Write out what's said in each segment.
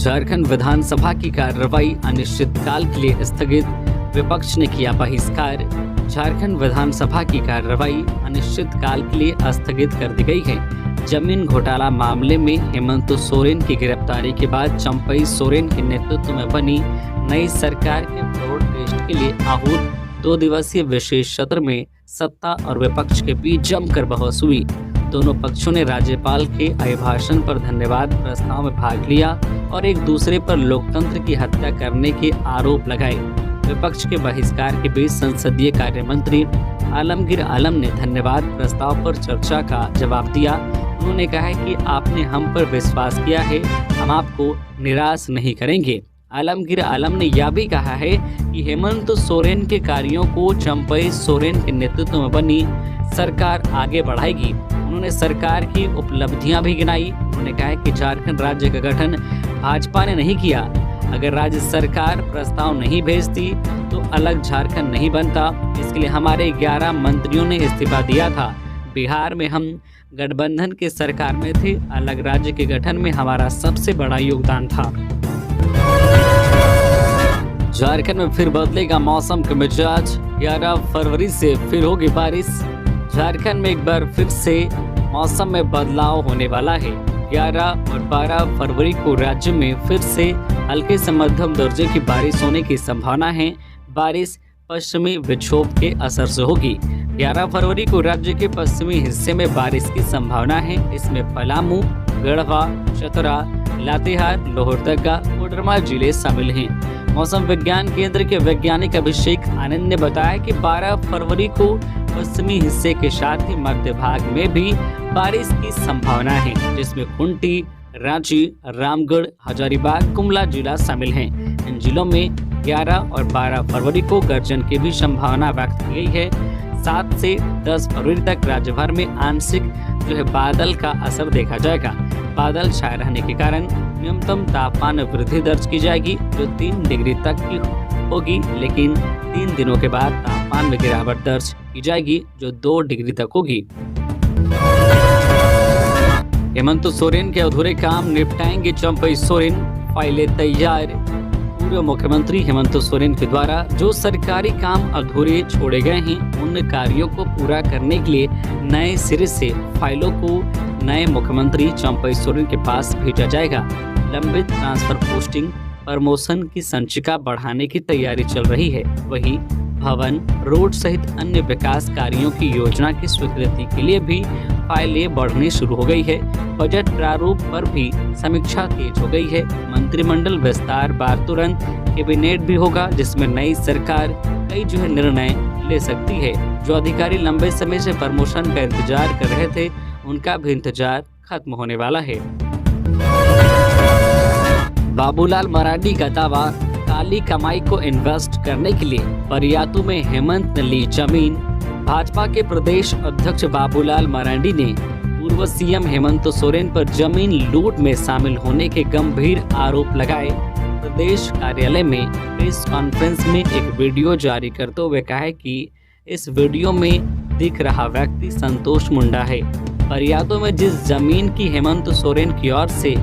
झारखंड विधानसभा की कार्रवाई अनिश्चितकाल के लिए स्थगित, विपक्ष ने किया बहिष्कार। झारखंड विधानसभा की कार्रवाई अनिश्चितकाल के लिए स्थगित कर दी गई है। जमीन घोटाला मामले में हेमंत सोरेन की गिरफ्तारी के बाद चंपई सोरेन के नेतृत्व में बनी नई सरकार के फ्लोर टेस्ट के लिए आहूत 2 दिवसीय विशेष सत्र में सत्ता और विपक्ष के बीच जमकर बहस हुई। दोनों पक्षों ने राज्यपाल के अभिभाषण पर धन्यवाद प्रस्ताव में भाग लिया और एक दूसरे पर लोकतंत्र की हत्या करने के आरोप लगाए। विपक्ष के बहिष्कार के बीच संसदीय कार्य मंत्री आलमगीर आलम ने धन्यवाद प्रस्ताव पर चर्चा का जवाब दिया। उन्होंने कहा कि आपने हम पर विश्वास किया है, हम आपको निराश नहीं करेंगे। आलमगीर आलम ने यह भी कहा है कि हेमंत सोरेन के कार्यों को चंपई सोरेन के नेतृत्व में बनी सरकार आगे बढ़ाएगी। उन्होंने सरकार की उपलब्धियां भी गिनाई। उन्होंने कहा कि झारखंड राज्य का गठन भाजपा ने नहीं किया। अगर राज्य सरकार प्रस्ताव नहीं भेजती तो अलग झारखंड नहीं बनता। इसके लिए हमारे 11 मंत्रियों ने इस्तीफा दिया था। बिहार में हम गठबंधन के सरकार में थे, अलग राज्य के गठन में हमारा सबसे बड़ा योगदान था। झारखंड में फिर बदलेगा मौसम का मिजाज, 11 फरवरी से फिर होगी बारिश। झारखंड में एक बार फिर से मौसम में बदलाव होने वाला है। 11 और 12 फरवरी को राज्य में फिर से हल्के से मध्यम दर्जे की बारिश होने की संभावना है। बारिश पश्चिमी विक्षोभ के असर से होगी। 11 फरवरी को राज्य के पश्चिमी हिस्से में बारिश की संभावना है। इसमें पलामू, गढ़वा, चतरा, लातेहार, लोहरदगा, कोडरमा जिले शामिल हैं। मौसम विज्ञान केंद्र के वैज्ञानिक अभिषेक आनंद ने बताया कि 12 फरवरी को पश्चिमी हिस्से के साथ ही मध्य भाग में भी बारिश की संभावना है, जिसमें खूंटी, रांची, रामगढ़, हजारीबाग, गुमला जिला शामिल हैं। इन जिलों में 11 और 12 फरवरी को गर्जन की भी संभावना व्यक्त की गई है। 7 से 10 फरवरी तक राज्य भर में आंशिक बादल का असर देखा जाएगा। बादल छाए रहने के कारण न्यूनतम तापमान में वृद्धि दर्ज की जाएगी, जो 3 डिग्री तक की होगी, लेकिन 3 दिनों के बाद तापमान में गिरावट दर्ज की जाएगी, जो 2 डिग्री तक होगी। हेमंत सोरेन के अधूरे काम निपटाएंगे चंपई सोरेन, फाइलें तैयार। पूर्व मुख्यमंत्री हेमंत सोरेन के द्वारा जो सरकारी काम अधूरे छोड़े गए हैं, उन कार्यों को पूरा करने के लिए नए सिरे से फाइलों को नए मुख्यमंत्री चंपई सोरेन के पास भेजा जाएगा। लंबित ट्रांसफर पोस्टिंग, प्रमोशन की संचिका बढ़ाने की तैयारी चल रही है। वहीं भवन, रोड सहित अन्य विकास कार्यों की योजना की स्वीकृति के लिए भी फाइलें बढ़नी शुरू हो गई है। बजट प्रारूप पर भी समीक्षा तेज हो गई है। मंत्रिमंडल विस्तार बाद तुरंत कैबिनेट भी होगा, जिसमें नई सरकार कई निर्णय ले सकती है। जो अधिकारी लंबे समय से प्रमोशन का इंतजार कर रहे थे, उनका भी इंतजार खत्म होने वाला है। बाबूलाल मरांडी का दावा, काली कमाई को इन्वेस्ट करने के लिए परियातू में हेमंत ने ली जमीन। भाजपा के प्रदेश अध्यक्ष बाबूलाल मरांडी ने पूर्व सीएम हेमंत सोरेन पर जमीन लूट में शामिल होने के गंभीर आरोप लगाए। प्रदेश कार्यालय में प्रेस कॉन्फ्रेंस में एक वीडियो जारी करते हुए कहा कि इस वीडियो में दिख रहा व्यक्ति संतोष मुंडा है। परियातू में जिस जमीन की हेमंत सोरेन की ओर से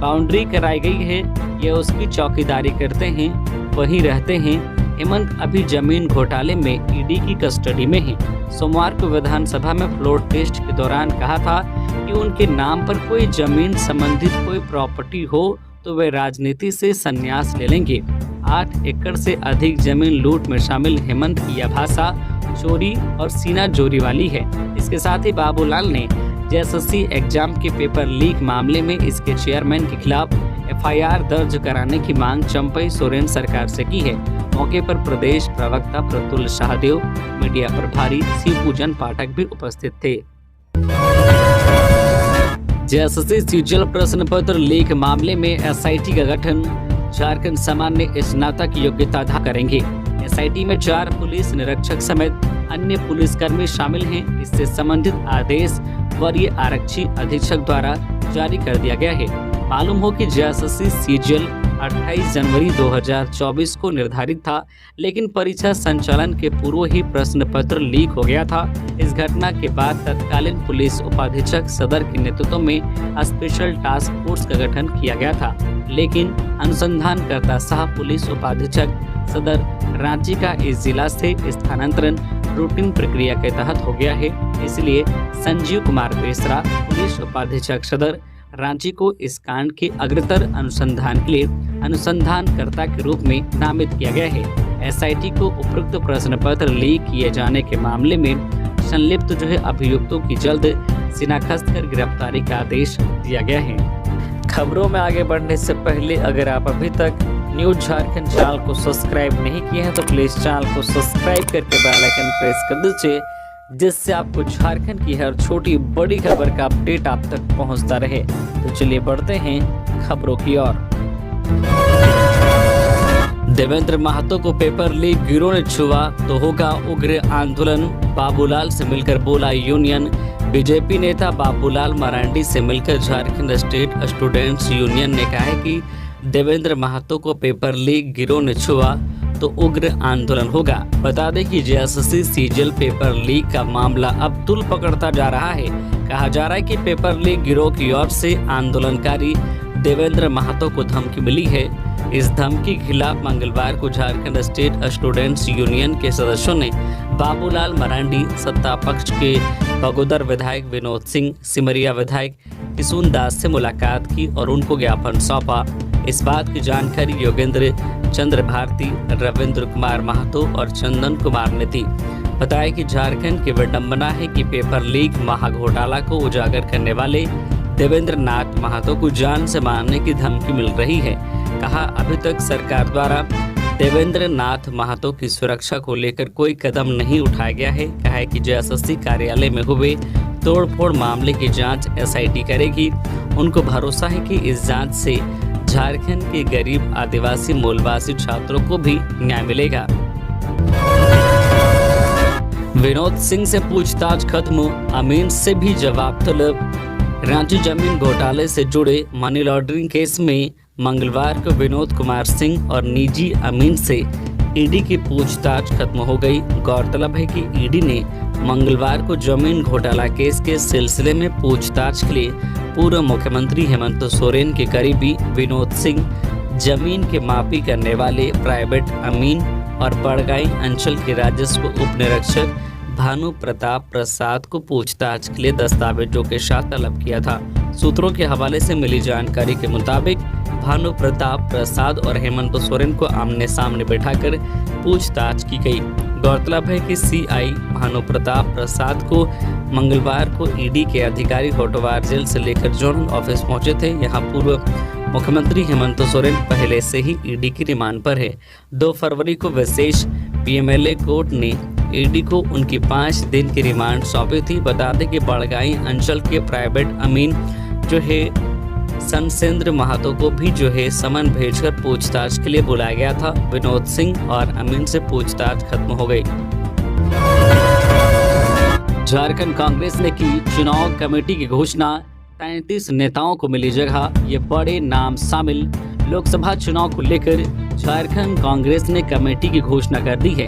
बाउंड्री कराई गई है, ये उसकी चौकीदारी करते हैं, वहीं रहते हैं। हेमंत अभी जमीन घोटाले में ईडी की कस्टडी में है। सोमवार को विधानसभा में फ्लोर टेस्ट के दौरान कहा था कि उनके नाम पर कोई जमीन संबंधित कोई प्रॉपर्टी हो तो वे राजनीति से संन्यास ले लेंगे। 8 एकड़ से अधिक जमीन लूट में शामिल हेमंत की यह भाषा चोरी और सीना जोरी वाली है। इसके साथ ही बाबूलाल ने जेएसएससी एग्जाम के पेपर लीक मामले में इसके चेयरमैन के खिलाफ एफआईआर दर्ज कराने की मांग चंपई सोरेन सरकार से की है। मौके पर प्रदेश प्रवक्ता प्रतुल शाहदेव, मीडिया प्रभारी शिवपूजन पाठक भी उपस्थित थे। जेएसएससी सीजीएल प्रश्न पत्र लीक मामले में एसआईटी का गठन, झारखंड सामान्य स्नातक योग्यता अदा करेंगे। एसआईटी में 4 पुलिस निरीक्षक समेत अन्य पुलिसकर्मी शामिल हैं। इससे संबंधित आदेश वरीय आरक्षी अधीक्षक द्वारा जारी कर दिया गया है। मालूम हो कि जेएसएससी सीजीएल 28 जनवरी 2024 को निर्धारित था, लेकिन परीक्षा संचालन के पूर्व ही प्रश्न पत्र लीक हो गया था। इस घटना के बाद तत्कालीन पुलिस उपाधीक्षक सदर के नेतृत्व में स्पेशल टास्क फोर्स का गठन किया गया था, लेकिन अनुसंधानकर्ता सह पुलिस उपाधीक्षक सदर रांची का इस जिला से स्थानांतरण रूटीन प्रक्रिया के तहत हो गया है। इसलिए संजीव कुमार बेसरा पुलिस उपाधीक्षक सदर रांची को इस कांड के अग्रतर अनुसंधान के लिए अनुसंधानकर्ता के रूप में नामित किया गया है। एसआईटी को उपरोक्त प्रश्न पत्र लीक किए जाने के मामले में संलिप्त अभियुक्तों की जल्द शिनाख्त कर गिरफ्तारी का आदेश दिया गया है। खबरों में आगे बढ़ने से पहले अगर आप अभी तक न्यूज झारखंड चैनल को सब्सक्राइब नहीं किए हैं तो प्लीज चैनल को सब्सक्राइब करके बेल आइकन प्रेस कर दीजिए, जिससे आपको झारखंड की हर छोटी बड़ी खबर का अपडेट आप तक पहुंचता रहे। तो चलिए बढ़ते हैं खबरों की ओर। देवेंद्र महतो को पेपर लीक गिरोह ने छुआ तो होगा उग्र आंदोलन, बाबूलाल से मिलकर बोला यूनियन। बीजेपी नेता बाबूलाल मरांडी से मिलकर झारखंड स्टेट स्टूडेंट्स यूनियन ने कहा है कि देवेंद्र महतो को पेपर लीक गिरोह ने छुआ तो उग्र आंदोलन होगा। बता दें कि जेएसएससी सीजीएल पेपर लीक का मामला अब तूल पकड़ता जा रहा है। कहा जा रहा है कि पेपर लीक गिरोह की ओर से आंदोलनकारी देवेंद्र महतो को धमकी मिली है। इस धमकी के खिलाफ मंगलवार को झारखंड स्टेट स्टूडेंट्स यूनियन के सदस्यों ने बाबूलाल मरांडी, सत्ता पक्ष के बगोदर विधायक विनोद सिंह, सिमरिया विधायक किशुन दास से मुलाकात की और उनको ज्ञापन सौंपा। इस बात की जानकारी योगेंद्र चंद्र भारती, रविंद्र कुमार महतो और चंदन कुमार ने दी। बताया कि झारखंड की विडंबना है कि पेपर लीक महाघोटाला को उजागर करने वाले देवेंद्र नाथ महतो को जान से मारने की धमकी मिल रही है। कहा, अभी तक सरकार द्वारा देवेंद्र नाथ महतो की सुरक्षा को लेकर कोई कदम नहीं उठाया गया है। कहा है कि जेएसएससी कार्यालय में हुए तोड़फोड़ मामले की जांच एसआईटी करेगी। उनको भरोसा है कि इस जांच से झारखंड के गरीब आदिवासी मूलवासी छात्रों को भी न्याय मिलेगा। विनोद सिंह से पूछताछ खत्म, अमीन से भी जवाब तलब। रांची जमीन घोटाले से जुड़े मनी लॉन्ड्रिंग केस में मंगलवार को विनोद कुमार सिंह और निजी अमीन से ईडी की पूछताछ खत्म हो गई। गौरतलब है कि ईडी ने मंगलवार को जमीन घोटाला केस के सिलसिले में पूछताछ के लिए पूर्व मुख्यमंत्री हेमंत सोरेन के करीबी विनोद सिंह, जमीन के मापी करने वाले प्राइवेट अमीन और बड़गाई अंचल के राजस्व उप निरीक्षक भानु प्रताप प्रसाद को पूछताछ के लिए दस्तावेजों के साथ तलब किया था। सूत्रों के हवाले से मिली जानकारी के मुताबिक भानु प्रताप प्रसाद और हेमंत सोरेन को आमने सामने बैठाकर पूछताछ की गई। गौरतलब है कि सीआई भानु प्रताप प्रसाद को मंगलवार को ईडी के अधिकारी होटवार जेल से लेकर जोनल ऑफिस पहुंचे थे। यहां पूर्व मुख्यमंत्री हेमंत सोरेन पहले से ही ईडी की रिमांड पर है। 2 फरवरी को विशेष पीएमएलए कोर्ट ने ईडी को उनकी 5 दिन की रिमांड सौंपी थी। बता दें कि बड़गाई अंचल के प्राइवेट अमीन सनसेंद्र महतो को भी समन भेजकर पूछताछ के लिए बुलाया गया था। विनोद सिंह और अमीन से पूछताछ खत्म हो गई। झारखंड कांग्रेस ने की चुनाव कमेटी की घोषणा, 33 नेताओं को मिली जगह, ये बड़े नाम शामिल। लोकसभा चुनाव को लेकर झारखंड कांग्रेस ने कमेटी की घोषणा कर दी है।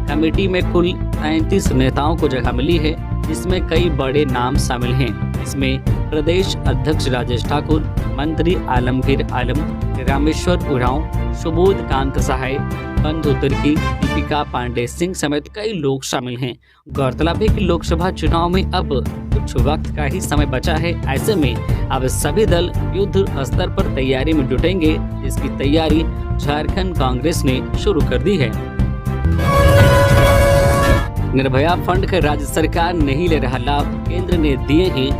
कमेटी में कुल 33 नेताओं को जगह मिली है, जिसमें कई बड़े नाम शामिल हैं। इसमें प्रदेश अध्यक्ष राजेश ठाकुर, मंत्री आलमगीर आलम, रामेश्वर उरांव, सुबोध कांत सहाय, बंधु तिर्की, दीपिका पांडे सिंह समेत कई लोग शामिल हैं। गौरतलब है कि लोकसभा चुनाव में अब कुछ वक्त का ही समय बचा है। ऐसे में अब सभी दल युद्ध स्तर पर तैयारी में जुटेंगे, जिसकी तैयारी झारखंड कांग्रेस ने शुरू कर दी है। निर्भया फंड का राज्य सरकार नहीं ले रहा लाभ, केंद्र ने दिए हैं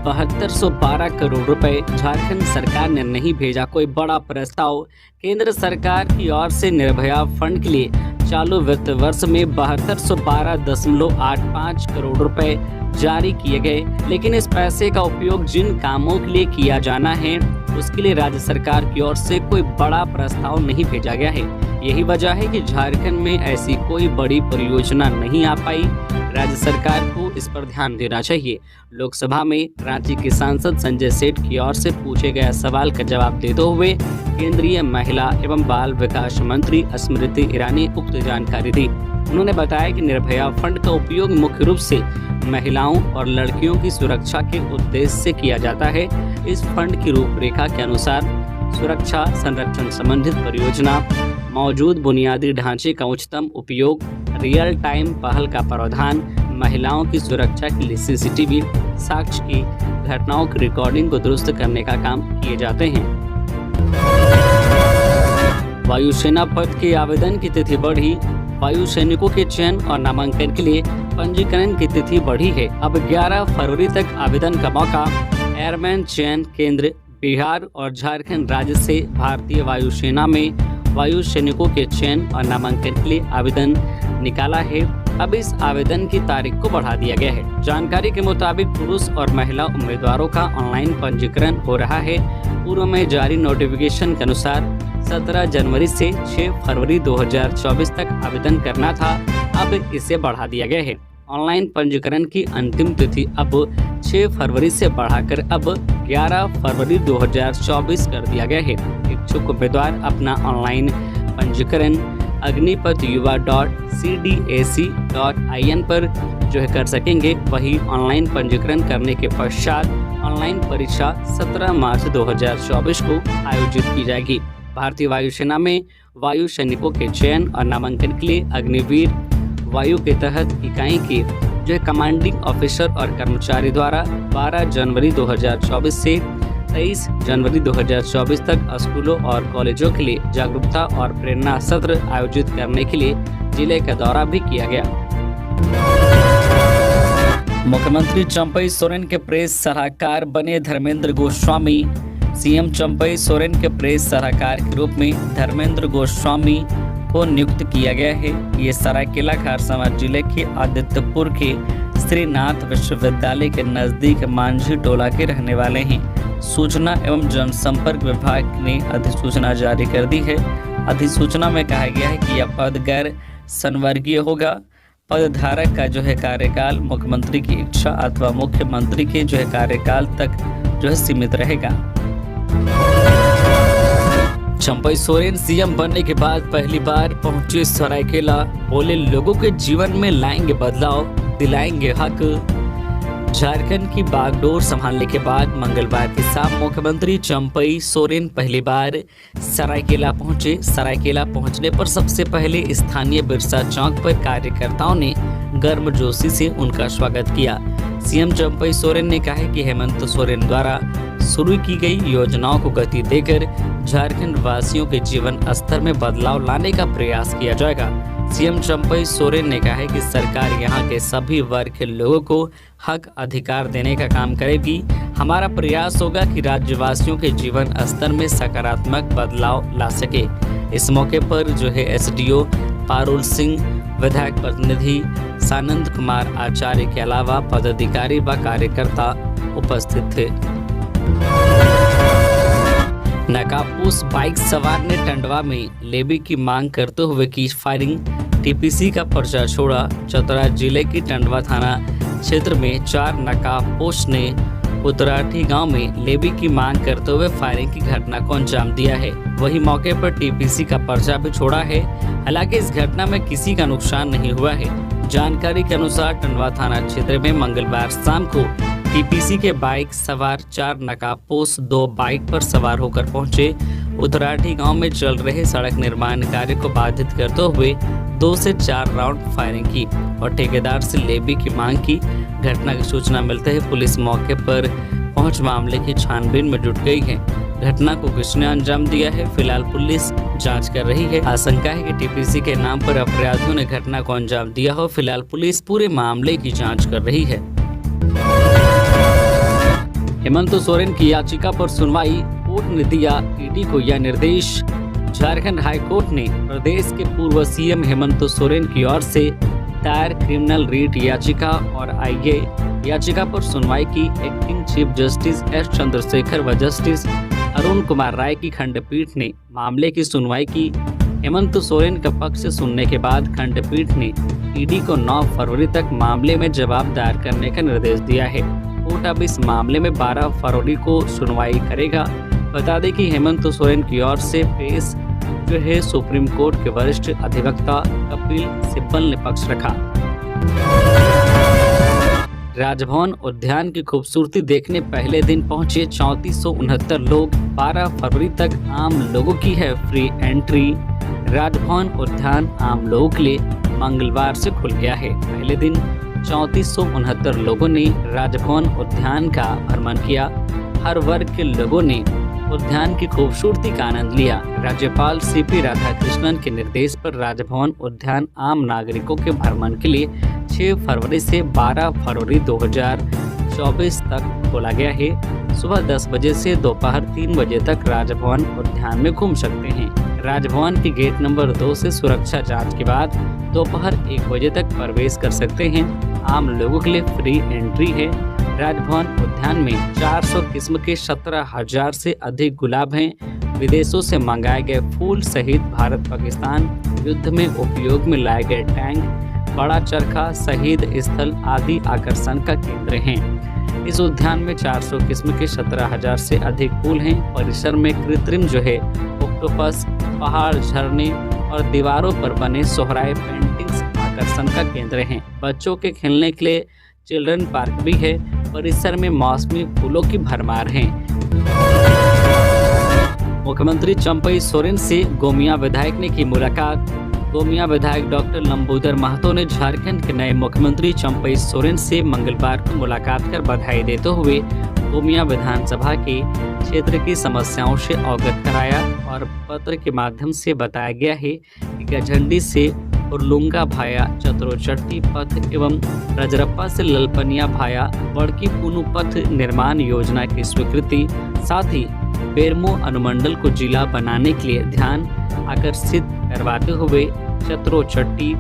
7212 करोड़ रुपए। झारखंड सरकार ने नहीं भेजा कोई बड़ा प्रस्ताव। केंद्र सरकार की ओर से निर्भया फंड के लिए चालू वित्त वर्ष में 7212.85 करोड़ रुपए जारी किए गए, लेकिन इस पैसे का उपयोग जिन कामों के लिए किया जाना है उसके लिए राज्य सरकार की ओर से कोई बड़ा प्रस्ताव नहीं भेजा गया है। यही वजह है कि झारखंड में ऐसी कोई बड़ी परियोजना नहीं आ पाई राज्य सरकार को इस पर ध्यान देना चाहिए। लोकसभा में रांची के सांसद संजय सेठ की ओर से पूछे गए सवाल का जवाब देते हुए केंद्रीय महिला एवं बाल विकास मंत्री स्मृति ईरानी उक्त जानकारी दी। उन्होंने बताया कि निर्भया फंड का उपयोग मुख्य रूप से महिलाओं और लड़कियों की सुरक्षा के उद्देश्य से किया जाता है। इस फंड की रूपरेखा के अनुसार सुरक्षा संरक्षण संबंधित परियोजना, मौजूद बुनियादी ढांचे का उच्चतम उपयोग, रियल टाइम पहल का प्रावधान, महिलाओं की सुरक्षा के लिए सीसीटीवी, साक्ष्य की घटनाओं की रिकॉर्डिंग को दुरुस्त करने का काम किए जाते हैं। वायुसेना पद के आवेदन की तिथि बढ़ी। वायु सैनिकों के चयन और नामांकन के लिए पंजीकरण की तिथि बढ़ी है। अब 11 फरवरी तक आवेदन का मौका। एयरमैन चयन केंद्र बिहार और झारखंड राज्य से भारतीय वायुसेना में वायु सैनिकों के चयन और नामांकन के लिए आवेदन निकाला है। अब इस आवेदन की तारीख को बढ़ा दिया गया है। जानकारी के मुताबिक पुरुष और महिला उम्मीदवारों का ऑनलाइन पंजीकरण हो रहा है। पूर्व में जारी नोटिफिकेशन के अनुसार 17 जनवरी से 6 फरवरी 2024 तक आवेदन करना था। अब इसे बढ़ा दिया गया है। ऑनलाइन पंजीकरण की अंतिम तिथि अब 6 फरवरी से बढ़ाकर अब 11 फरवरी 2024 कर दिया गया है। इच्छुक उम्मीदवार अपना ऑनलाइन पंजीकरण agnipathyuva.cdac.in पर कर सकेंगे। वही ऑनलाइन पंजीकरण करने के पश्चात ऑनलाइन परीक्षा 17 मार्च 2024 को आयोजित की जाएगी। भारतीय वायुसेना में वायु सैनिकों के चयन और नामांकन के लिए अग्निवीर वायु के तहत इकाई के कमांडिंग ऑफिसर और कर्मचारी द्वारा 12 जनवरी 2024 से 23 जनवरी 2024 तक स्कूलों और कॉलेजों के लिए जागरूकता और प्रेरणा सत्र आयोजित करने के लिए जिले का दौरा भी किया गया। मुख्यमंत्री चंपई सोरेन के प्रेस सलाहकार बने धर्मेंद्र गोस्वामी। सीएम चंपई सोरेन के प्रेस सलाहकार के रूप में धर्मेंद्र गोस्वामी को नियुक्त किया गया है। ये सरायकेला खारसावां जिले के आदित्यपुर के श्रीनाथ विश्वविद्यालय के नजदीक मांझी टोला के रहने वाले हैं। सूचना एवं जनसंपर्क विभाग ने अधिसूचना जारी कर दी है। अधिसूचना में कहा गया है कि यह पद गैर संवर्गीय होगा। पदधारक का कार्यकाल मुख्यमंत्री की इच्छा अथवा मुख्यमंत्री के कार्यकाल तक सीमित रहेगा। चंपई सोरेन सीएम बनने के बाद पहली बार पहुंचे सरायकेला। बोले, लोगों के जीवन में लाएंगे बदलाव, दिलाएंगे हक। झारखंड की बागडोर संभालने के बाद मंगलवार की शाम मुख्यमंत्री चंपई सोरेन पहली बार सरायकेला पहुंचे। सरायकेला पहुंचने पर सबसे पहले स्थानीय बिरसा चौक पर कार्यकर्ताओं ने गर्मजोशी से उनका स्वागत किया। सीएम चंपई सोरेन ने कहा कि हेमंत सोरेन द्वारा शुरू की गई योजनाओं को गति देकर झारखंड वासियों के जीवन स्तर में बदलाव लाने का प्रयास किया जाएगा। सीएम चंपई सोरेन ने कहा है कि सरकार यहां के सभी वर्ग के लोगों को हक अधिकार देने का काम करेगी। हमारा प्रयास होगा कि राज्यवासियों के जीवन स्तर में सकारात्मक बदलाव ला सके। इस मौके पर एसडीओ पारुल सिंह, विधायक प्रतिनिधि सानंद कुमार आचार्य के अलावा पदाधिकारी व कार्यकर्ता उपस्थित थे। नकाबपोश बाइक सवार ने टंडवा में लेवी की मांग करते हुए की फायरिंग। टीपीसी का पर्चा छोड़ा। चतरा जिले की टंडवा थाना क्षेत्र में 4 नकाबपोश ने उतराठी गांव में लेवी की मांग करते हुए फायरिंग की घटना को अंजाम दिया है। वही मौके पर टीपीसी का पर्चा भी छोड़ा है। हालांकि इस घटना में किसी का नुकसान नहीं हुआ है। जानकारी के अनुसार टंडवा थाना क्षेत्र में मंगलवार शाम को टीपीसी के बाइक सवार 4 नकाबपोश 2 बाइक पर सवार होकर पहुंचे। उतराठी गांव में चल रहे सड़क निर्माण कार्य को बाधित करते हुए 2 से 4 राउंड फायरिंग की और ठेकेदार से लेवी की मांग की। घटना की सूचना मिलते ही पुलिस मौके पर पहुंच मामले की छानबीन में जुट गई है। घटना को किसने अंजाम दिया है, फिलहाल पुलिस जांच कर रही है। आशंका है कि टीपीसी के नाम पर अपराधियों ने घटना को अंजाम दिया हो। फिलहाल पुलिस पूरे मामले की जांच कर रही है। हेमंत सोरेन की याचिका पर सुनवाई। कोर्ट ने दिया ईडी को यह निर्देश। झारखंड हाई कोर्ट ने प्रदेश के पूर्व सीएम हेमंत सोरेन की ओर से दायर क्रिमिनल रीट याचिका और आईए याचिका पर सुनवाई की। Acting chief justice S Chandrashekhar व जस्टिस अरुण कुमार राय की खंडपीठ ने मामले की सुनवाई की। हेमंत सोरेन का पक्ष सुनने के बाद खंडपीठ ने ईडी को 9 फरवरी तक मामले में जवाब दायर करने का निर्देश दिया है। कोर्ट अब इस मामले में 12 फरवरी को सुनवाई करेगा। बता दें कि हेमंत सोरेन की ओर से पेश जो है सुप्रीम कोर्ट के वरिष्ठ अधिवक्ता कपिल सिब्बल ने पक्ष रखा। राजभवन उद्यान की खूबसूरती देखने पहले दिन पहुंचे 3469 लोग। 12 फरवरी तक आम लोगों की है फ्री एंट्री। राजभवन उद्यान आम लोगों के लिए मंगलवार से खुल गया है। पहले दिन 3469 लोगों ने राजभवन उद्यान का भ्रमण किया। हर वर्ग के लोगों ने उद्यान की खूबसूरती का आनंद लिया। राज्यपाल सीपी राधाकृष्णन के निर्देश पर राजभवन उद्यान आम नागरिकों के भ्रमण के लिए 6 फरवरी से 12 फरवरी 2024 तक खोला गया है। सुबह 10 बजे से दोपहर 3 बजे तक राजभवन उद्यान में घूम सकते हैं। राजभवन के गेट नंबर 2 से सुरक्षा जांच के बाद दोपहर 1 बजे तक प्रवेश कर सकते हैं। आम लोगों के लिए फ्री एंट्री है। राजभवन उद्यान में 400 किस्म के 17,000 से अधिक गुलाब हैं। विदेशों से मंगाए गए फूल सहित भारत पाकिस्तान युद्ध में उपयोग में लाए गए टैंक, बड़ा चरखा, शहीद स्थल आदि आकर्षण का केंद्र हैं। इस उद्यान में 400 किस्म के 17,000 से अधिक फूल हैं। परिसर में कृत्रिम जो है ऑक्टोपस, पहाड़, झरने और दीवारों पर बने सोहराए पेंटिंग्स आकर्षण का केंद्र हैं। बच्चों के खेलने के लिए चिल्ड्रन पार्क भी है। परिसर में मौसमी फूलों की भरमार है। मुख्यमंत्री चंपई सोरेन से गोमिया विधायक ने की मुलाकात। गोमिया विधायक डॉक्टर लंबोदर महतो ने झारखंड के नए मुख्यमंत्री चंपई सोरेन से मंगलवार को मुलाकात कर बधाई देते हुए गोमिया विधानसभा के क्षेत्र की समस्याओं से अवगत कराया और पत्र के माध्यम से बताया गया है कि गझंडी से उर्लुंगा भाया चतरोचट्टी पथ एवं रजरप्पा से ललपनिया भाया बड़की पुनु पथ निर्माण योजना की स्वीकृति, साथ ही बेरमो अनुमंडल को जिला बनाने के लिए ध्यान आकर्षित करवाते हुए चतरोचट्टी,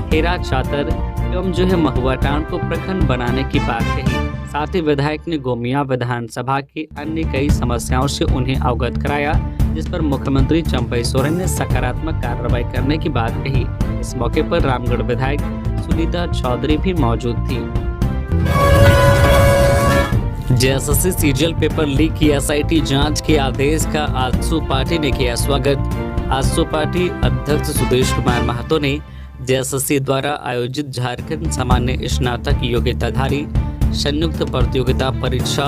खेरा चातर एवं जो है महुआटांड को प्रखंड बनाने की बात कही। साथ ही विधायक ने गोमिया विधानसभा की अन्य कई समस्याओं से उन्हें अवगत कराया, जिस पर मुख्यमंत्री चंपई सोरेन ने सकारात्मक कार्रवाई करने की बात कही। इस मौके पर रामगढ़ विधायक सुनीता चौधरी भी मौजूद थी। जेएसएससी सीजीएल पेपर लीक की एसआईटी जांच के आदेश का आजसू पार्टी ने किया स्वागत। आजसू पार्टी अध्यक्ष सुदेश कुमार महतो ने जेएसएससी द्वारा आयोजित झारखंड सामान्य स्नातक योग्यताधारी संयुक्त प्रतियोगिता परीक्षा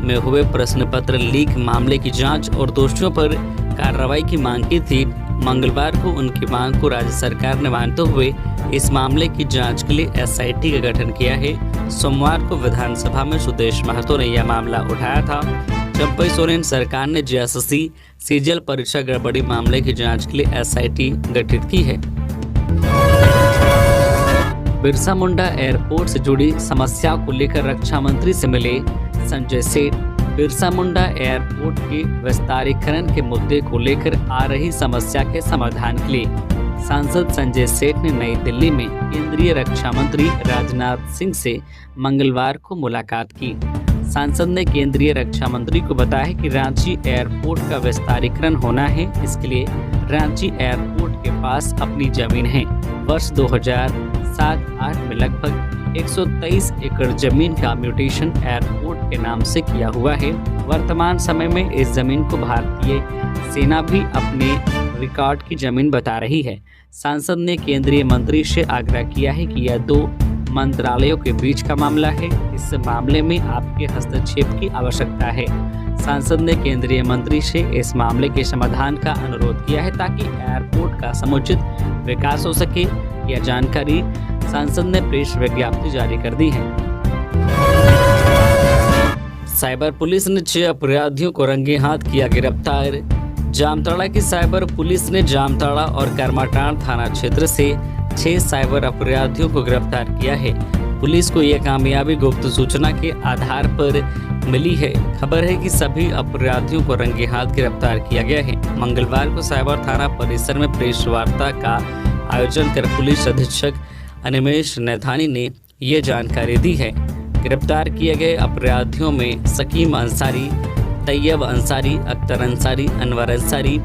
में हुए प्रश्न पत्र लीक मामले की जांच और दोषियों पर कार्रवाई की मांग की थी। मंगलवार को उनकी मांग को राज्य सरकार ने मानते हुए इस मामले की जांच के लिए एसआईटी का गठन किया है। सोमवार को विधानसभा में सुदेश महतो ने यह मामला उठाया था। चंपई सोरेन सरकार ने जेएसएससी सीजीएल परीक्षा गड़बड़ी मामले की जांच के लिए एसआईटी गठित की है। बिरसा मुंडा एयरपोर्ट से जुड़ी समस्या को लेकर रक्षा मंत्री से मिले संजय सेठ। बिरसा मुंडा एयरपोर्ट के विस्तारीकरण के मुद्दे को लेकर आ रही समस्या के समाधान के लिए सांसद संजय सेठ ने नई दिल्ली में केंद्रीय रक्षा मंत्री राजनाथ सिंह से मंगलवार को मुलाकात की। सांसद ने केंद्रीय रक्षा मंत्री को बताया कि रांची एयरपोर्ट का विस्तारीकरण होना है। इसके लिए रांची एयरपोर्ट के पास अपनी जमीन है। वर्ष 2007-8 में लगभग 123 एकड़ जमीन का म्यूटेशन एयरपोर्ट के नाम से किया हुआ है। वर्तमान समय में इस जमीन को भारतीय सेना भी अपने रिकॉर्ड की जमीन बता रही है। सांसद ने केंद्रीय मंत्री से आग्रह किया है कि यह 2 मंत्रालयों के बीच का मामला है। इस मामले में आपके हस्तक्षेप की आवश्यकता है। सांसद ने केंद्रीय मंत्री से इस मामले के समाधान का अनुरोध किया है ताकि एयरपोर्ट का समुचित विकास हो सके। यह जानकारी सांसद ने प्रेस विज्ञप्ति जारी कर दी है। साइबर पुलिस ने 6 अपराधियों को रंगे हाथ किया गिरफ्तार। जामताड़ा की साइबर पुलिस ने जामताड़ा और करमाटांड़ थाना क्षेत्र से 6 साइबर अपराधियों को गिरफ्तार किया है। पुलिस को यह कामयाबी गुप्त सूचना के आधार पर मिली है। खबर है कि सभी अपराधियों को रंगे हाथ गिरफ्तार किया गया है। मंगलवार को साइबर थाना परिसर में प्रेस वार्ता का आयोजन कर पुलिस अधीक्षक अनिमेश नैथानी ने ये जानकारी दी है। गिरफ्तार किए गए अपराधियों में सकीम अंसारी, तैयब अंसारी, अख्तर अंसारी, अनवर अंसारी,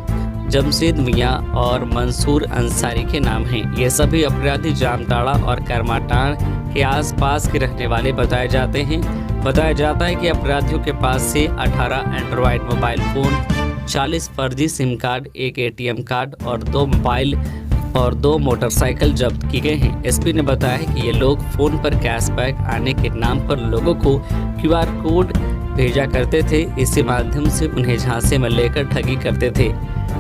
जमशेद मियां और मंसूर अंसारी के नाम हैं। ये सभी अपराधी जामताड़ा और करमाटांड़ के आसपास के रहने वाले बताए जाते हैं। बताया जाता है कि अपराधियों के पास से 18 एंड्रॉयड मोबाइल फ़ोन, 40 फर्जी सिम कार्ड, एक ATM कार्ड और 2 मोबाइल और 2 मोटरसाइकिल जब्त की गए हैं। एसपी ने बताया है कि ये लोग फ़ोन पर कैशबैक आने के नाम पर लोगों को QR कोड भेजा करते थे। इसी माध्यम से उन्हें झांसे में लेकर ठगी करते थे।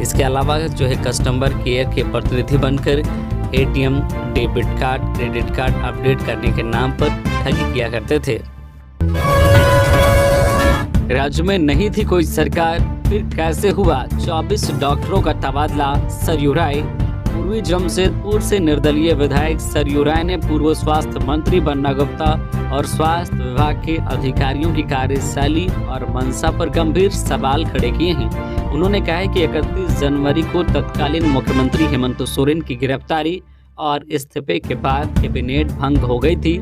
इसके अलावा जो है कस्टमर केयर के प्रतिनिधि बनकर ATM, debit card, credit card update करने के नाम पर ठगी किया करते थे। राज्य में नहीं थी कोई सरकार, फिर कैसे हुआ 24 डॉक्टरों का तबादला? सरयू राय। पूर्वी जमशेदपुर से निर्दलीय विधायक सरयू राय ने पूर्व स्वास्थ्य मंत्री बन्ना गुप्ता और स्वास्थ्य विभाग के अधिकारियों की कार्यशैली और मंशा पर गंभीर सवाल खड़े किए हैं। उन्होंने कहा है कि 31 जनवरी को तत्कालीन मुख्यमंत्री हेमंत सोरेन की गिरफ्तारी और इस्तीफे के बाद कैबिनेट भंग हो गई थी।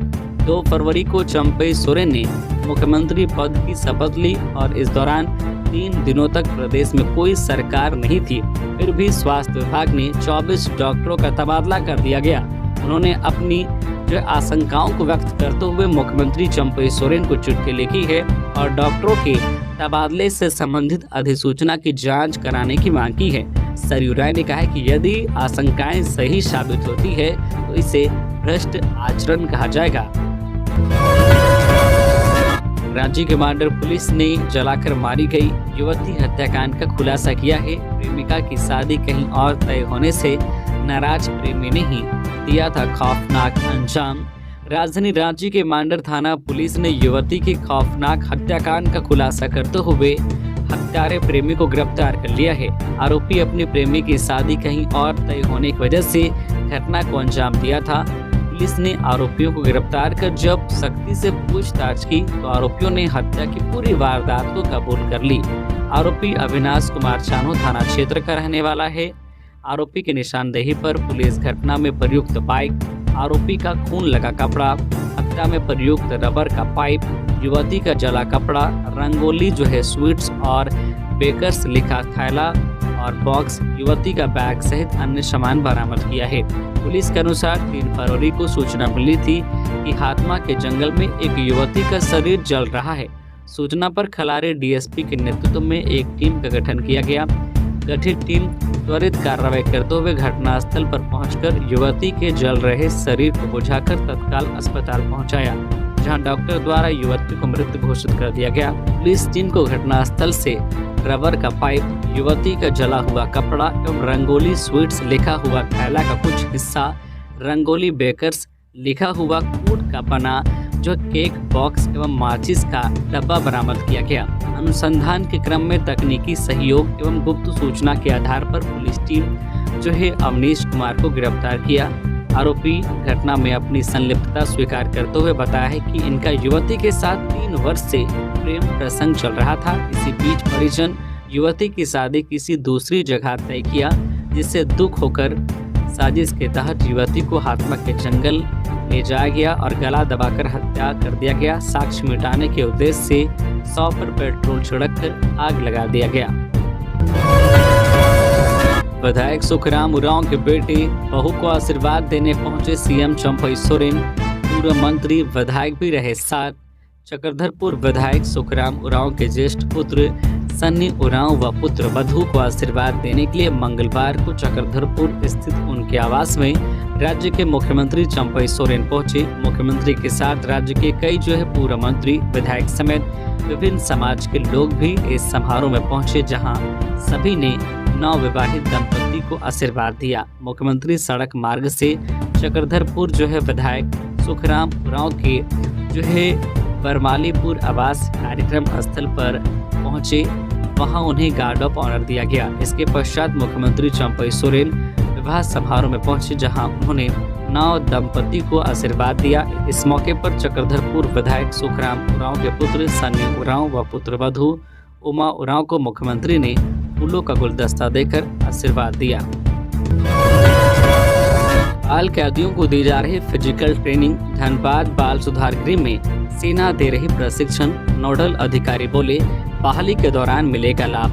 2 फरवरी को चंपई सोरेन ने मुख्यमंत्री पद की शपथ ली और इस दौरान 3 दिनों तक प्रदेश में कोई सरकार नहीं थी। फिर भी स्वास्थ्य विभाग ने 24 डॉक्टरों का तबादला कर दिया गया। उन्होंने अपनी जो आशंकाओं को व्यक्त करते हुए मुख्यमंत्री चंपई सोरेन को चिट्ठी लिखी है और डॉक्टरों के तबादले से संबंधित अधिसूचना की जांच कराने की मांग की है। सरयू राय ने कहा है कि यदि आशंकाएं सही साबित होती है तो इसे भ्रष्ट आचरण कहा जाएगा। रांची के मांडर पुलिस ने जलाकर मारी गई युवती हत्याकांड का खुलासा किया है। प्रेमिका की शादी कहीं और तय होने से नाराज प्रेमी ने ही दिया था खौफनाक अंजाम। राजधानी रांची के मांडर थाना पुलिस ने युवती की खौफनाक हत्याकांड का खुलासा करते हुए हत्यारे प्रेमी को गिरफ्तार कर लिया है। आरोपी अपनी प्रेमी की शादी कहीं और तय होने की वजह से घटना को अंजाम दिया था। पुलिस ने आरोपियों को गिरफ्तार कर जब सख्ती से पूछताछ की तो आरोपियों ने हत्या की पूरी वारदात को कबूल कर ली। आरोपी अविनाश कुमार चानो थाना क्षेत्र का रहने वाला है। आरोपी की निशानदेही पर पुलिस घटना में प्रयुक्त बाइक, आरोपी का खून लगा कपड़ा, हत्या में प्रयुक्त रबर का पाइप, युवती का जला कपड़ा, रंगोली जो है स्वीट्स और बेकर्स लिखा थैला और बॉक्स, युवती का बैग सहित अन्य सामान बरामद किया है। पुलिस के अनुसार 3 फरवरी को सूचना मिली थी कि हातमा के जंगल में एक युवती का शरीर जल रहा है। सूचना पर खलारी DSP के नेतृत्व में एक टीम का गठन किया गया। गठित टीम त्वरित कार्रवाई करते हुए घटनास्थल पर पहुंचकर युवती के जल रहे शरीर को बुझाकर तत्काल अस्पताल पहुंचाया, जहां डॉक्टर द्वारा युवती को मृत घोषित कर दिया गया। पुलिस टीम को घटनास्थल से रबर का पाइप, युवती का जला हुआ कपड़ा एवं रंगोली स्वीट्स लिखा हुआ थैला का कुछ हिस्सा, रंगोली बेकर्स लिखा हुआ कूट का बना जो केक बॉक्स एवं माचिस का डब्बा बरामद किया गया। अनुसंधान के क्रम में तकनीकी सहयोग एवं गुप्त सूचना के आधार पर पुलिस टीम जो है अवनीश कुमार को गिरफ्तार किया। आरोपी घटना में अपनी संलिप्तता स्वीकार करते हुए बताया है कि इनका युवती के साथ 3 वर्ष से प्रेम प्रसंग चल रहा था। इसी बीच परिजन युवती की शादी किसी दूसरी जगह तय किया, जिससे दुख होकर साजिश के तहत युवती को हातमा के जंगल ले जाया गया और गला दबाकर हत्या कर दिया गया। साक्ष्य मिटाने के उद्देश्य से 100 पर पेट्रोल छिड़ककर आग लगा दिया गया। विधायक सुखराम उरांव के बेटे बहू को आशीर्वाद देने पहुंचे CM चंपई सोरेन। पूर्व मंत्री विधायक भी रहे साथ। चक्रधरपुर विधायक सुखराम उरांव के ज्येष्ठ पुत्र सन्नी उरांव व पुत्र वधू को आशीर्वाद देने के लिए मंगलवार को चक्रधरपुर स्थित उनके आवास में राज्य के मुख्यमंत्री चंपई सोरेन पहुंचे। मुख्यमंत्री के साथ राज्य के कई जो है पूर्व मंत्री, विधायक समेत विभिन्न समाज के लोग भी इस समारोह में पहुंचे, जहां सभी ने नवविवाहित दंपति को आशीर्वाद दिया। मुख्यमंत्री सड़क मार्ग से चक्रधरपुर जो है विधायक सुखराम उरांव के जो है बरमालीपुर आवास कार्यक्रम स्थल पर पहुंचे। वहां उन्हें गार्ड ऑफ ऑनर दिया गया। इसके पश्चात मुख्यमंत्री चंपई सोरेन विवाह समारोह में पहुंचे, जहां उन्होंने नव दंपति को आशीर्वाद दिया। इस मौके पर चक्रधरपुर विधायक सुखराम उरांव के पुत्र सन्नी उरांव व पुत्र वधू उमा उरांव को मुख्यमंत्री ने फूलों का गुलदस्ता देकर आशीर्वाद दिया। बाल कैदियों को दी जा रही फिजिकल ट्रेनिंग। धनबाद बाल सुधार गृह में सेना दे रही प्रशिक्षण। नोडल अधिकारी बोले बहाली के दौरान मिलेगा लाभ।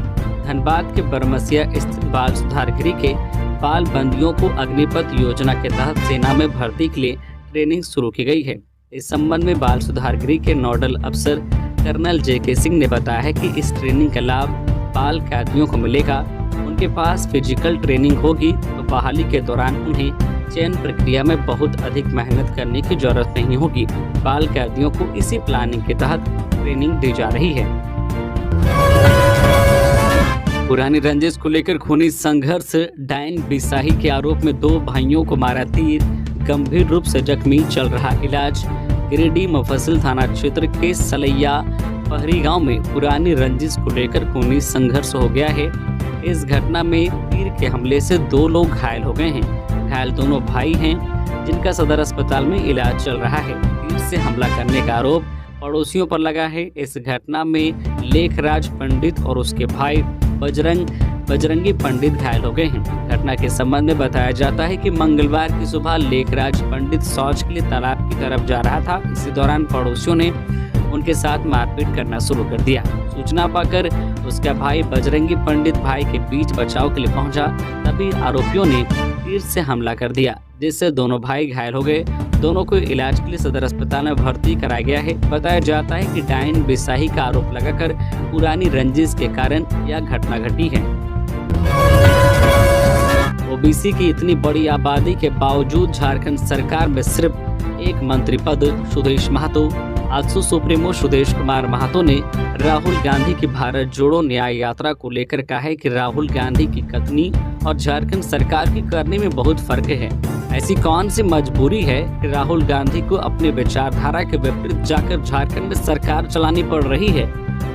धनबाद के बरमसिया स्थित बाल सुधार गृह के बाल बंदियों को अग्निपथ योजना के तहत सेना में भर्ती के लिए ट्रेनिंग शुरू की गई है। इस संबंध में बाल सुधार गृह के नोडल अफसर कर्नल JK सिंह ने बताया है कि इस ट्रेनिंग का लाभ बाल कैदियों को मिलेगा। उनके पास फिजिकल ट्रेनिंग होगी तो बहाली के दौरान उन्हें चयन प्रक्रिया में बहुत अधिक मेहनत करने की जरूरत नहीं होगी। बाल कैदियों को इसी प्लानिंग के तहत ट्रेनिंग दी जा रही है। पुरानी रंजिश को लेकर खूनी संघर्ष, डायन बिसाही के आरोप में 2 भाइयों को मारा तीर, गंभीर रूप से जख्मी, चल रहा इलाज। गिरिडीह मुफस्सिल थाना क्षेत्र के सलैया पहरी गांव में पुरानी रंजिश को लेकर खूनी संघर्ष हो गया है। इस घटना में तीर के हमले से 2 लोग घायल हो गए हैं। घायल दोनों भाई हैं जिनका सदर अस्पताल में इलाज चल रहा है। तीर से हमला करने का आरोप पड़ोसियों पर लगा है। इस घटना में लेखराज पंडित और उसके भाई बजरंगी पंडित घायल हो गए हैं। घटना के संबंध में बताया जाता है कि मंगलवार की सुबह लेखराज पंडित शौच के लिए तालाब की तरफ जा रहा था। इसी दौरान पड़ोसियों ने उनके साथ मारपीट करना शुरू कर दिया। सूचना पाकर उसका भाई बजरंगी पंडित भाई के बीच बचाव के लिए पहुंचा, तभी आरोपियों ने तीर से हमला कर दिया, जिससे दोनों भाई घायल हो गए। दोनों को इलाज के लिए सदर अस्पताल में भर्ती कराया गया है। बताया जाता है कि डायन बिसाही का आरोप लगाकर पुरानी रंजिश के कारण यह घटना घटी है। ओबीसी की इतनी बड़ी आबादी के बावजूद झारखंड सरकार में सिर्फ एक मंत्री पद। सुदेश महतो। आजसू सुप्रीमो सुदेश कुमार महतो ने राहुल गांधी की भारत जोड़ो न्याय यात्रा को लेकर कहा है कि राहुल गांधी की कथनी और झारखंड सरकार की करनी में बहुत फर्क है। ऐसी कौन सी मजबूरी है कि राहुल गांधी को अपनी विचारधारा के विपरीत जाकर झारखंड में सरकार चलानी पड़ रही है।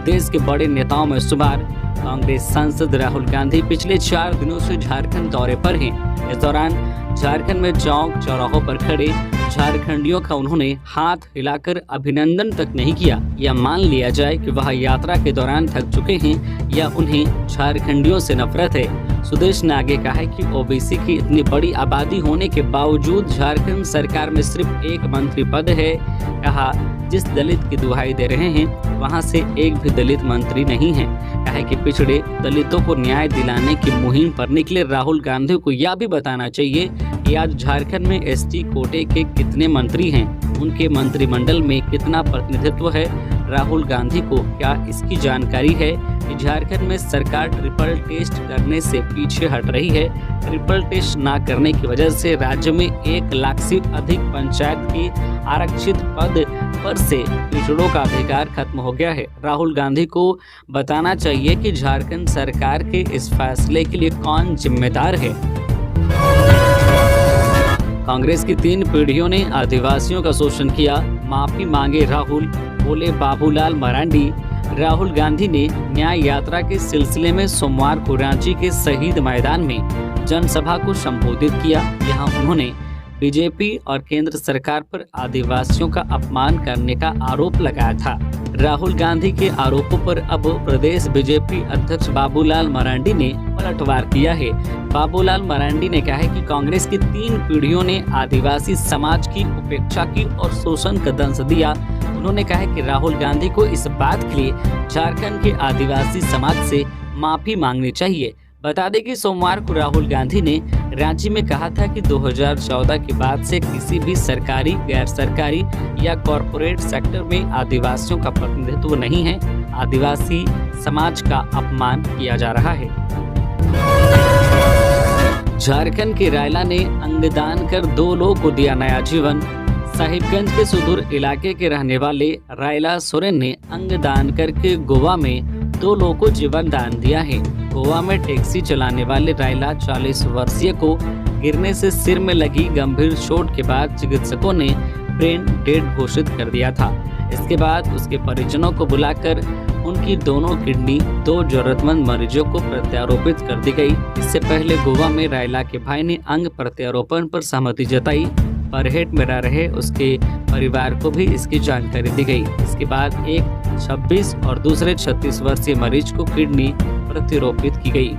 देश के बड़े नेताओं में शुमार कांग्रेस सांसद राहुल गांधी पिछले 4 दिनों से झारखंड दौरे पर हैं। इस दौरान झारखंड में चौक चौराहों पर खड़े झारखंडियों का उन्होंने हाथ हिलाकर अभिनंदन तक नहीं किया। या मान लिया जाए कि वह यात्रा के दौरान थक चुके हैं या उन्हें झारखंडियों से नफरत है। सुदेश ने आगे कहा है कि ओबीसी की इतनी बड़ी आबादी होने के बावजूद झारखंड सरकार में सिर्फ एक मंत्री पद है। कहा, जिस दलित की दुहाई दे रहे हैं वहां से एक भी दलित मंत्री नहीं है। कहा कि पिछड़े दलितों को न्याय दिलाने की मुहिम पर निकले राहुल गांधी को यह भी बताना चाहिए कि आज झारखंड में ST कोटे के कितने मंत्री हैं, उनके मंत्रिमंडल में कितना प्रतिनिधित्व है। राहुल गांधी को क्या इसकी जानकारी है कि झारखंड में सरकार ट्रिपल टेस्ट करने से पीछे हट रही है। ट्रिपल टेस्ट ना करने की वजह से राज्य में 1 लाख से अधिक पंचायत के आरक्षित पद पर से पिछड़ों का अधिकार खत्म हो गया है। राहुल गांधी को बताना चाहिए कि झारखंड सरकार के इस फैसले के लिए कौन जिम्मेदार है। कांग्रेस की 3 पीढ़ियों ने आदिवासियों का शोषण किया, माफी मांगे राहुल, बोले बाबूलाल मरांडी। राहुल गांधी ने न्याय यात्रा के सिलसिले में सोमवार को रांची के शहीद मैदान में जनसभा को संबोधित किया। यहाँ उन्होंने बीजेपी और केंद्र सरकार पर आदिवासियों का अपमान करने का आरोप लगाया था। राहुल गांधी के आरोपों पर अब प्रदेश बीजेपी अध्यक्ष बाबूलाल मरांडी ने पलटवार किया है। बाबूलाल मरांडी ने कहा है कि कांग्रेस की 3 पीढ़ियों ने आदिवासी समाज की उपेक्षा की और शोषण का दंश दिया। उन्होंने कहा है कि राहुल गांधी को इस बात के लिए झारखंड के आदिवासी समाज से माफी मांगनी चाहिए। बता दें कि सोमवार को राहुल गांधी ने रांची में कहा था कि 2014 के बाद से किसी भी सरकारी, गैर सरकारी या कॉरपोरेट सेक्टर में आदिवासियों का प्रतिनिधित्व नहीं है। आदिवासी समाज का अपमान किया जा रहा है। झारखंड के रायला ने अंगदान कर 2 लोगों को दिया नया जीवन। साहिबगंज के सुदूर इलाके के रहने वाले रायला सोरेन ने अंगदान करके गोवा में 2 लोगों को जीवन दान दिया है। गोवा में टैक्सी चलाने वाले रायला 40 वर्षीय को गिरने से सिर में लगी गंभीर चोट के बाद चिकित्सकों ने ब्रेन डेड घोषित कर दिया था। इसके बाद उसके परिजनों को बुलाकर उनकी दोनों किडनी 2 जरूरतमंद मरीजों को प्रत्यारोपित कर दी गई। इससे पहले गोवा में रायला के भाई ने अंग प्रत्यारोपण पर सहमति जताई। बरहेट में रह रहे उसके परिवार को भी इसकी जानकारी दी गई। इसके बाद एक 26 और दूसरे 36 वर्षीय मरीज को किडनी प्रत्यारोपित की गई।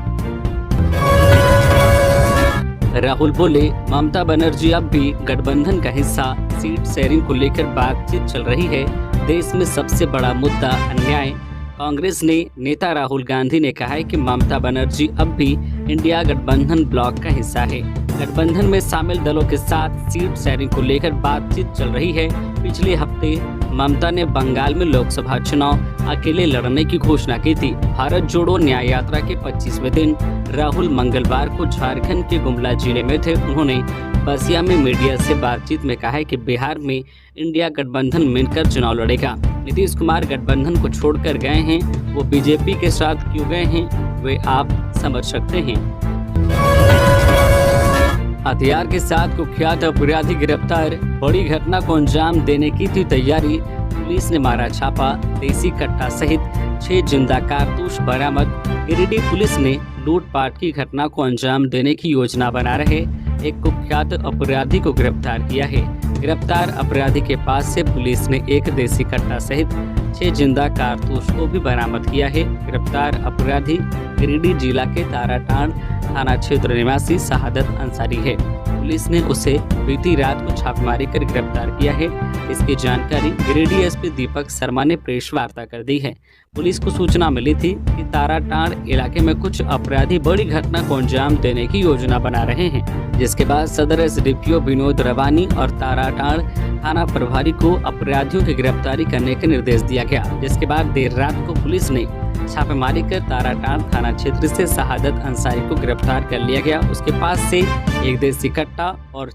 राहुल बोले, ममता बनर्जी अब भी गठबंधन का हिस्सा। सीट शेयरिंग को लेकर बातचीत चल रही है। देश में सबसे बड़ा मुद्दा अन्याय। कांग्रेस ने नेता राहुल गांधी ने कहा है कि ममता बनर्जी अब भी इंडिया गठबंधन ब्लॉक का हिस्सा है। गठबंधन में शामिल दलों के साथ सीट शेयरिंग को लेकर बातचीत चल रही है। पिछले हफ्ते ममता ने बंगाल में लोकसभा चुनाव अकेले लड़ने की घोषणा की थी। भारत जोड़ो न्याय यात्रा के 25वें दिन राहुल मंगलवार को झारखंड के गुमला जिले में थे। उन्होंने बसिया में मीडिया से बातचीत में कहा है कि बिहार में इंडिया गठबंधन मिलकर चुनाव लड़ेगा। नीतीश कुमार गठबंधन को छोड़कर गए हैं, वो बीजेपी के साथ क्यों गए हैं वे आप समझ सकते हैं। हथियार के साथ कुख्यात अपराधी गिरफ्तार, बड़ी घटना को अंजाम देने की थी तैयारी, पुलिस ने मारा छापा, देसी कट्टा सहित 6 जिंदा कारतूस बरामद। गिरिडीह पुलिस ने लूटपाट की घटना को अंजाम देने की योजना बना रहे एक कुख्यात अपराधी को गिरफ्तार किया है। गिरफ्तार अपराधी के पास से पुलिस ने एक देसी कट्टा सहित 6 जिंदा कारतूस को भी बरामद किया है। गिरफ्तार अपराधी गिरिडीह जिला के ताराटांड़ थाना क्षेत्र निवासी शहादत अंसारी है। पुलिस ने उसे बीती रात को छापेमारी कर गिरफ्तार किया है। इसकी जानकारी गिरिडीह एसपी दीपक शर्मा ने प्रेस वार्ता कर दी है। पुलिस को सूचना मिली थी कि ताराटांड़ इलाके में कुछ अपराधी बड़ी घटना को अंजाम देने की योजना बना रहे हैं, जिसके बाद सदर एसडीपीओ विनोद रवानी और ताराटांड़ थाना प्रभारी को अपराधियों की गिरफ्तारी करने का निर्देश दिया गया। जिसके बाद देर रात को पुलिस ने छापेमारी कर ताराटांड़ थाना क्षेत्र से शहादत अंसारी को गिरफ्तार कर लिया गया। उसके पास से एक देसी कट्टा और